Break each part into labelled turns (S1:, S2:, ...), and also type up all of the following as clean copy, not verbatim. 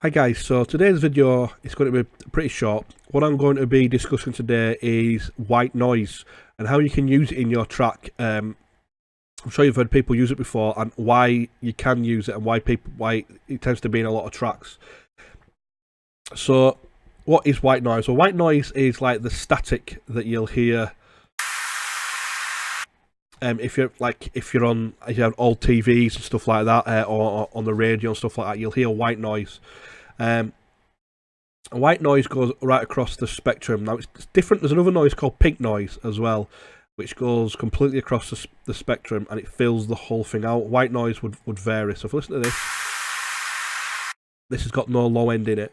S1: Hi guys, so today's video is going to be pretty short. What I'm going to be discussing today is white noise and how you can use it in your track. I'm sure you've heard people use it before and why you can use it and why it tends to be in a lot of tracks. So what is white noise? Well, white noise is like the static that you'll hear if you have old TVs and stuff like that, or on the radio and stuff like that, you'll hear white noise. White noise goes right across the spectrum. Now it's different. There's another noise called pink noise as well, which goes completely across the spectrum and it fills the whole thing out. White noise would vary. So if you listen to this has got no low end in it.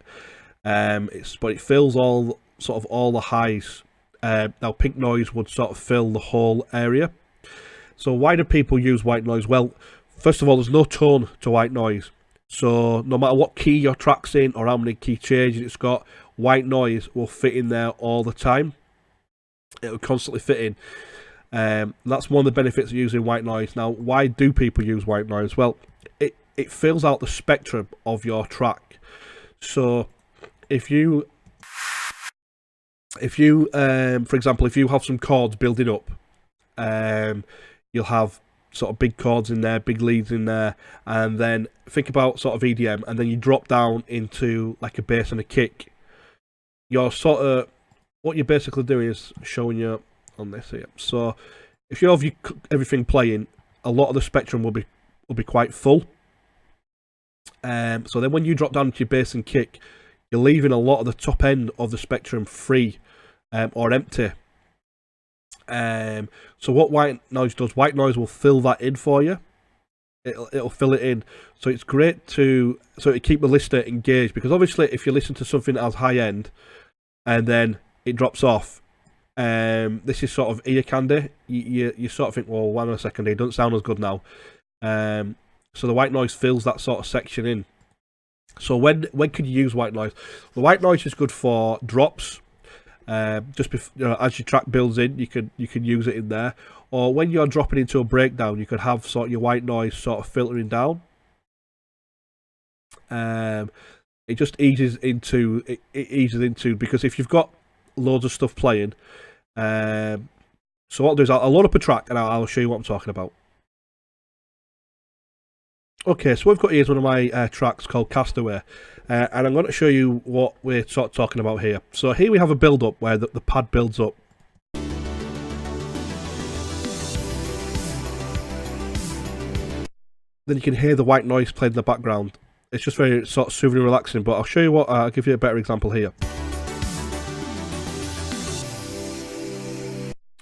S1: But it fills all the highs. Now pink noise would sort of fill the whole area. So why do people use white noise? Well, first of all, there's no tone to white noise. So no matter what key your track's in or how many key changes it's got, white noise will fit in there all the time. It will constantly fit in. That's one of the benefits of using white noise. Now, why do people use white noise? Well, it fills out the spectrum of your track. So if you for example, if you have some chords building up, you'll have sort of big chords in there, big leads in there, and then think about sort of EDM, and then you drop down into like a bass and a kick. You're what you're basically doing is showing you on this here. So if you have everything playing, a lot of the spectrum will be quite full. So then when you drop down to your bass and kick, you're leaving a lot of the top end of the spectrum free or empty. So what white noise does, white noise will fill that in for you. It'll fill it in. So it's great to keep the listener engaged, because obviously if you listen to something as high end and then it drops off, this is sort of ear candy. You sort of think, well, wait a second, it doesn't sound as good now. So the white noise fills that sort of section in. So when could you use white noise? The white noise is good for drops. Just before, as your track builds in, you can use it in there, or when you're dropping into a breakdown, you could have sort of your white noise sort of filtering down. It just eases into because if you've got loads of stuff playing, so what I'll do is I'll load up a track and I'll show you what I'm talking about. Okay, so we've got here's one of my tracks called Castaway, and I'm going to show you what we're sort of talking about here. So here we have a build up where the pad builds up. Then you can hear the white noise played in the background. It's just very sort of soothing and relaxing, but I'll show you what, I'll give you a better example here.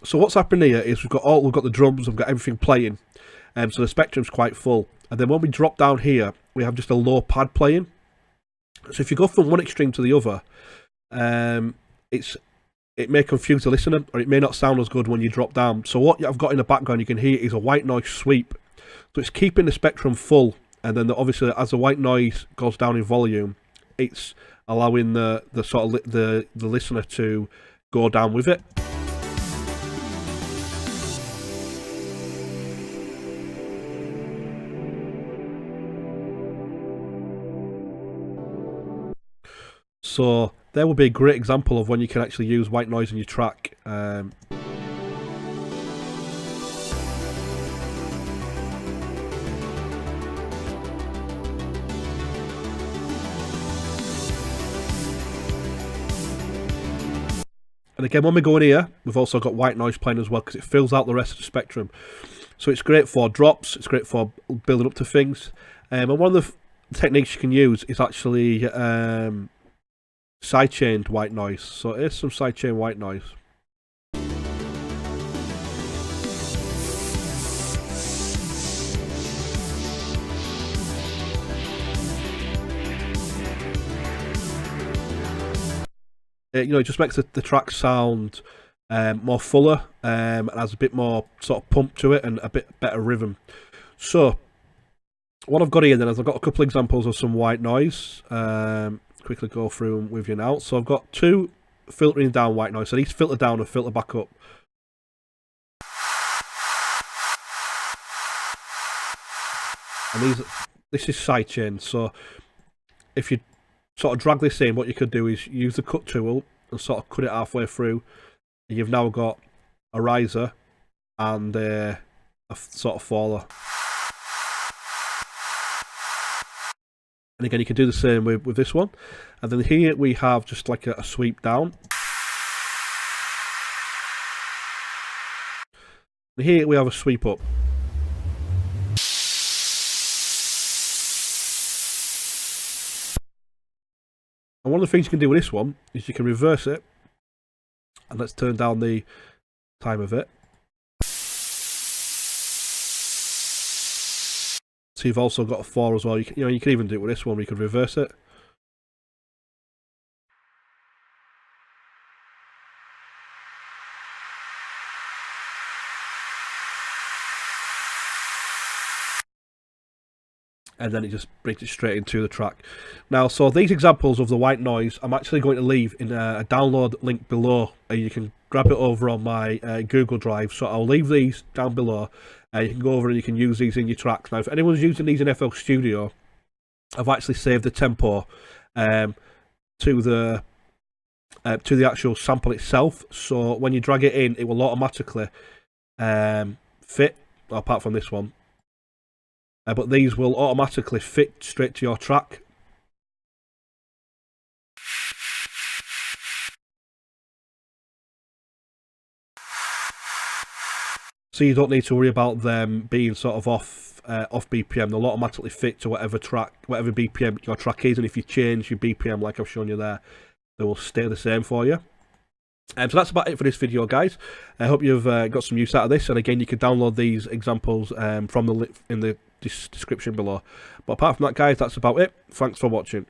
S1: So what's happening here is we've got the drums, we've got everything playing, so the spectrum's quite full. And then when we drop down here, we have just a low pad playing. So if you go from one extreme to the other, it may confuse the listener, or it may not sound as good when you drop down. So what I've got in the background, you can hear, is a white noise sweep. So it's keeping the spectrum full, and then obviously as the white noise goes down in volume, it's allowing the listener to go down with it. So there will be a great example of when you can actually use white noise in your track. And again, when we go in here, we've also got white noise playing as well, because it fills out the rest of the spectrum. So it's great for drops, it's great for building up to things. And one of the techniques you can use is actually sidechained white noise. So here's some sidechain white noise. It just makes the track sound more fuller, and has a bit more sort of pump to it and a bit better rhythm. So what I've got here then is I've got a couple of examples of some white noise. Quickly go through them with you now. So I've got two filtering down white noise. So these filter down and filter back up. And this is sidechain. So if you sort of drag this in, what you could do is use the cut tool and sort of cut it halfway through. And you've now got a riser and a sort of faller. And again, you can do the same with this one. And then here we have just like a sweep down. And here we have a sweep up. And one of the things you can do with this one is you can reverse it. And let's turn down the time of it. So you've also got a 4 as well. You can even do it with this one. We could reverse it. And then it just brings it straight into the track. Now, so these examples of the white noise, I'm actually going to leave in a download link below. You can grab it over on my Google Drive. So I'll leave these down below. You can go over and you can use these in your tracks. Now, if anyone's using these in FL Studio, I've actually saved the tempo to the actual sample itself. So when you drag it in, it will automatically fit, apart from this one. But these will automatically fit straight to your track. So you don't need to worry about them being sort of off BPM. They'll automatically fit to whatever BPM your track is, and if you change your BPM like I've shown you there, they will stay the same for you. So that's about it for this video, guys. I hope you've got some use out of this, and again, you can download these examples from the in the description below. But apart from that, guys, that's about it. Thanks for watching.